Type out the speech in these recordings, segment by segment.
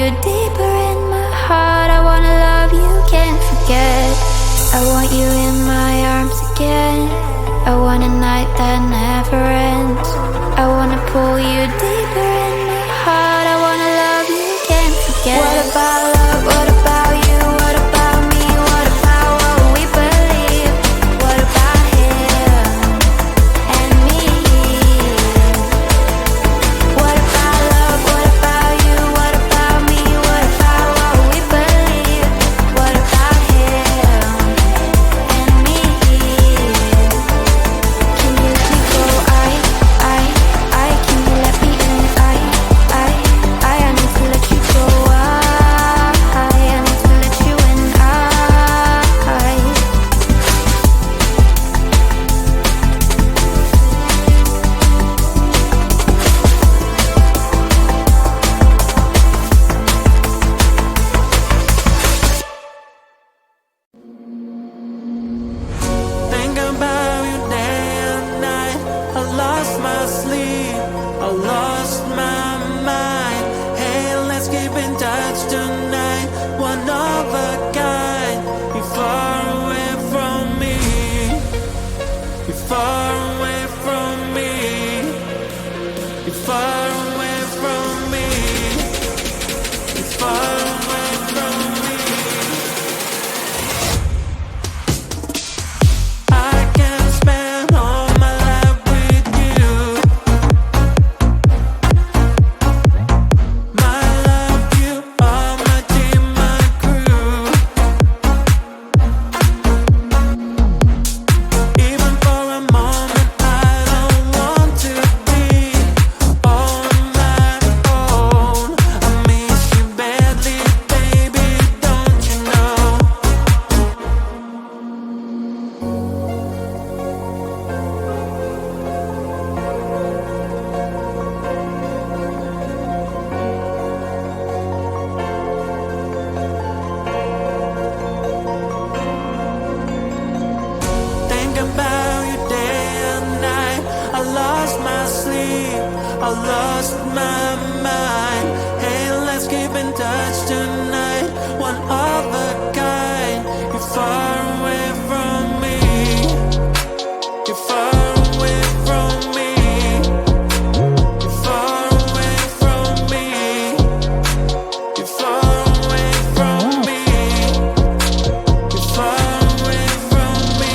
you deeper in my heart. I wanna love you, can't forget. I want you in my arms again. I want a night that never ends. I wanna pull you deeper in my heart. I wanna love you, can't forget. What about love? What about you? What about me? What about what we believe? What about him and me? What about love? What about you? What about me? What about what we believe? What about him and me? Can you let me go? Can you let me in? I need to let you go. I need to let you in. Think about you day and night. I lost my sleep, I lost my mind. Hey, let's keep in touch tonight. One of a kind. You're far away from me. You're far away from me. You're far away from me. You're far away from me. I can spend all my life with you. My love, you are my team, my crew. Even for a moment, I don't want to be on my own. I miss you badly, baby, don't you know? Think about you day and night. I lost my sleep, I lost my mind. Hey, let's keep in touch tonight. One of a kind. You're far away from me. You're far away from me. You're far away from me. You're far away from me. You're far away from me.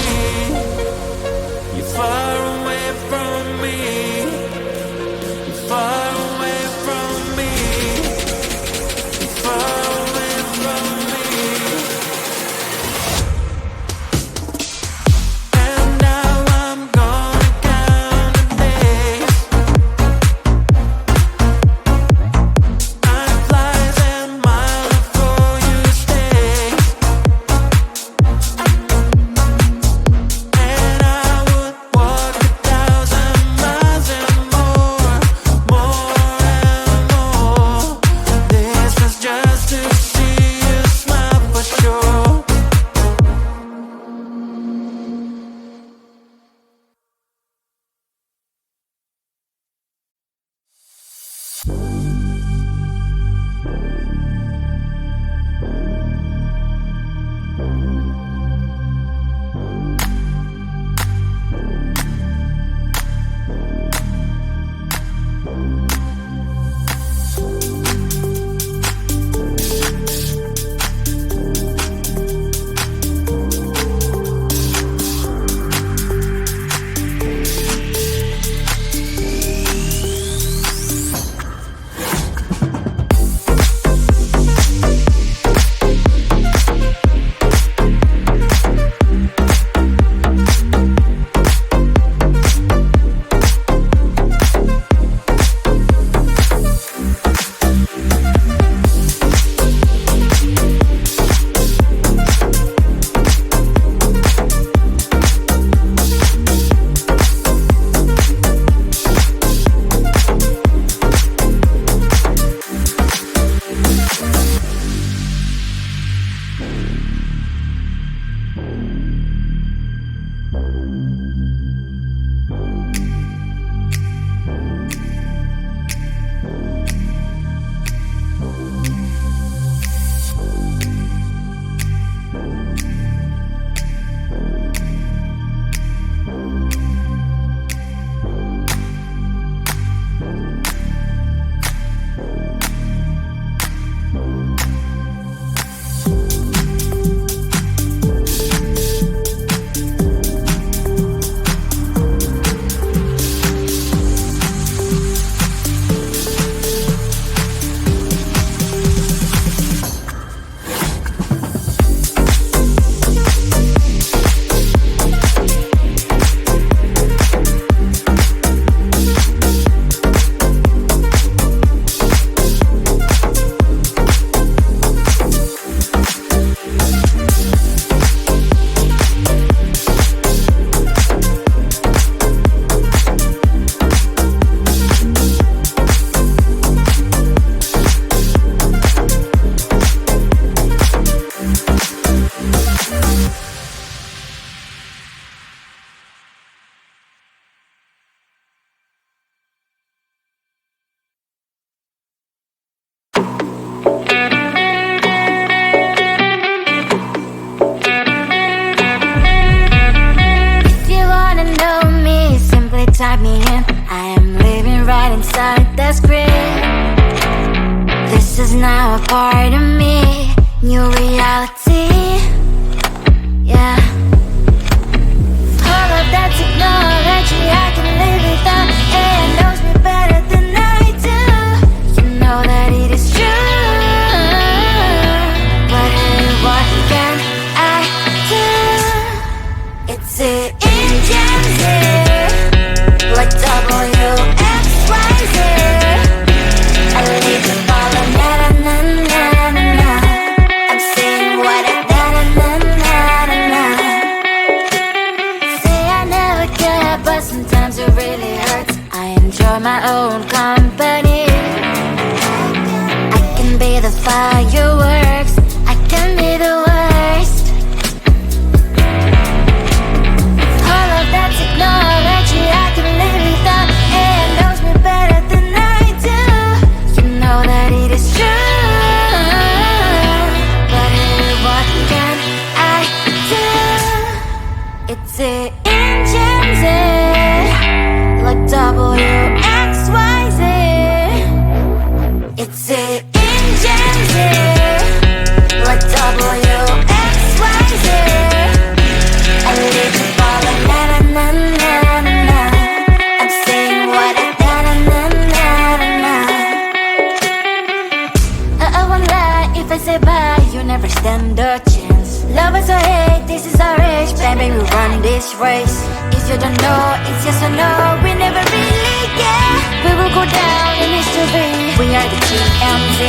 You're far away from me. You're far away inside the script. This is now a part of me, new reality. Yeah. All of that technology, I can live without. It knows me better than I do. You know that it is true. But hey, what can I do? It's the engines here, like WXYZ. I leave the ball on na-na-na-na-na-na. I'm saying what I na-na-na-na-na. Say I never care, but sometimes it really hurts. I enjoy my own company. I can be the fireworks, I can be the worst. All of that technology, I can live without. It knows me better than I do. You know that it is true. But hey, what can I do? It's the engines, like WXYZ. It's the engines, like WXYZ. I live the ball like na-na-na-na-na-na. I'm saying what I na-na-na-na-na. I won't lie if I say bye, you never stand a chance. Love us or hate, this is our age. Baby, we're running this race. If you don't know, it's yes or no. We never really get. We will go down in history. We are the TMZ.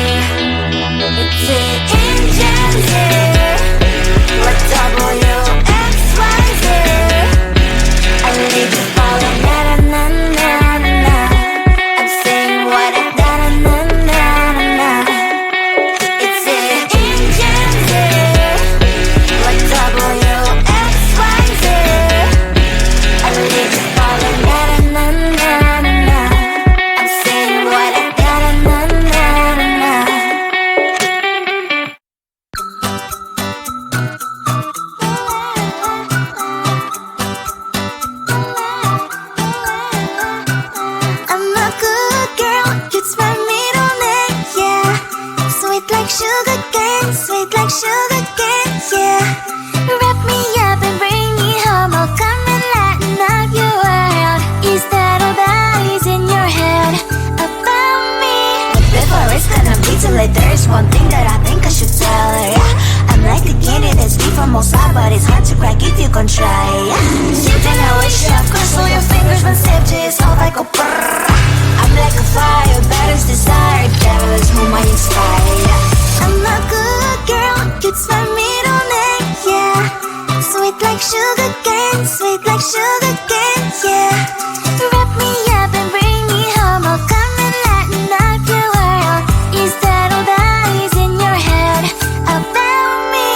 It's the engines, like WXYZ. I leave the ball on na-na-na-na-na. I'm saying what I na-na-na-na-na. It's the engines, like WXYZ. I leave the ball on na-na-na-na-na. I'm saying what I na-na-na-na-na. I'm a good girl, it's my middle name, yeah. Sweet like sugar cane, sweet like sugar cane, yeah. Wrap me up and bring me home, I'll come and lighten up your world. Is that all that is in your head about me? Before it's gonna be too late, there's one thing that I think I should tell her, yeah. I'm like the candy that's deep from outside, but it's hard to crack if you can try, yeah. Shifting I wish you cross all your fingers when safety is off, I go brrrr. I'm like a fire, battles desire, devil is whom I inspire, yeah. I'm a good girl, it's my middle name, yeah. Sweet like sugar cane, sweet like sugar cane, yeah. Wrap me up and bring me home, I'll come and lighten up your world. Is that all that is in your head about me?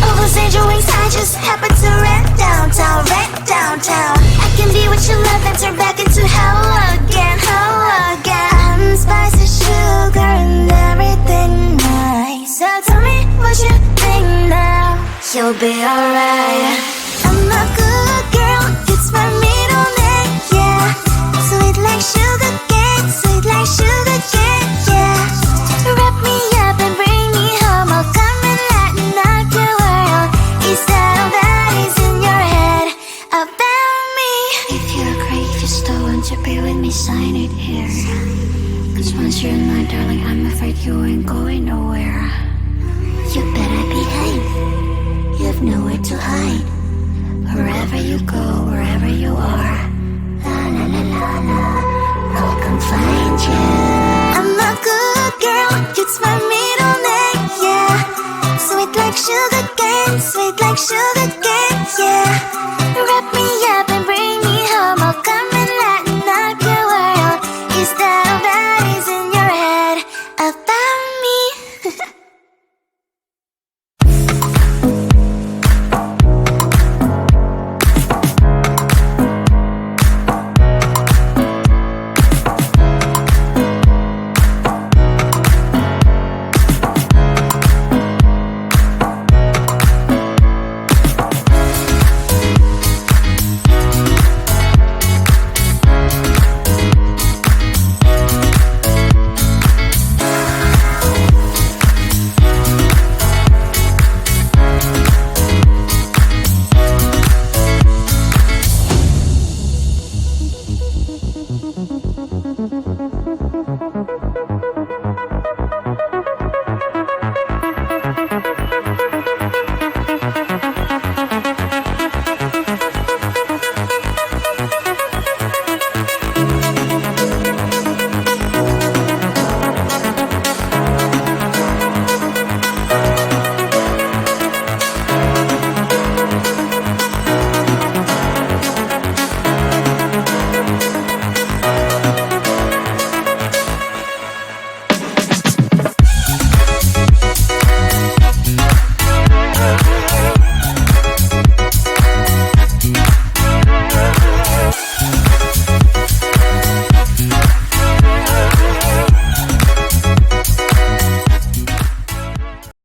Overstage your wings, I just happen to rent downtown, rent downtown. I can be what you love and turn back into hell again, hell again. Spicy sugar and everything nice. So tell me what you think now. You'll be alright. I'm a good girl, it's my middle name, yeah. Sweet like sugar cane, sweet like sugar cane, yeah. Wrap me up and bring me home, I'll come and lighten up your world. Is that all that is in your head about me? If you agree, if you still want to be with me, sign it here. Cause once you're mine, darling, I'm afraid you ain't going nowhere. You better behave, you've nowhere to hide. Wherever you go, wherever you are, la la la la la, I'll come find you. I'm a good girl, it's my middle name, yeah. Sweet like sugar cane, sweet like sugar cane.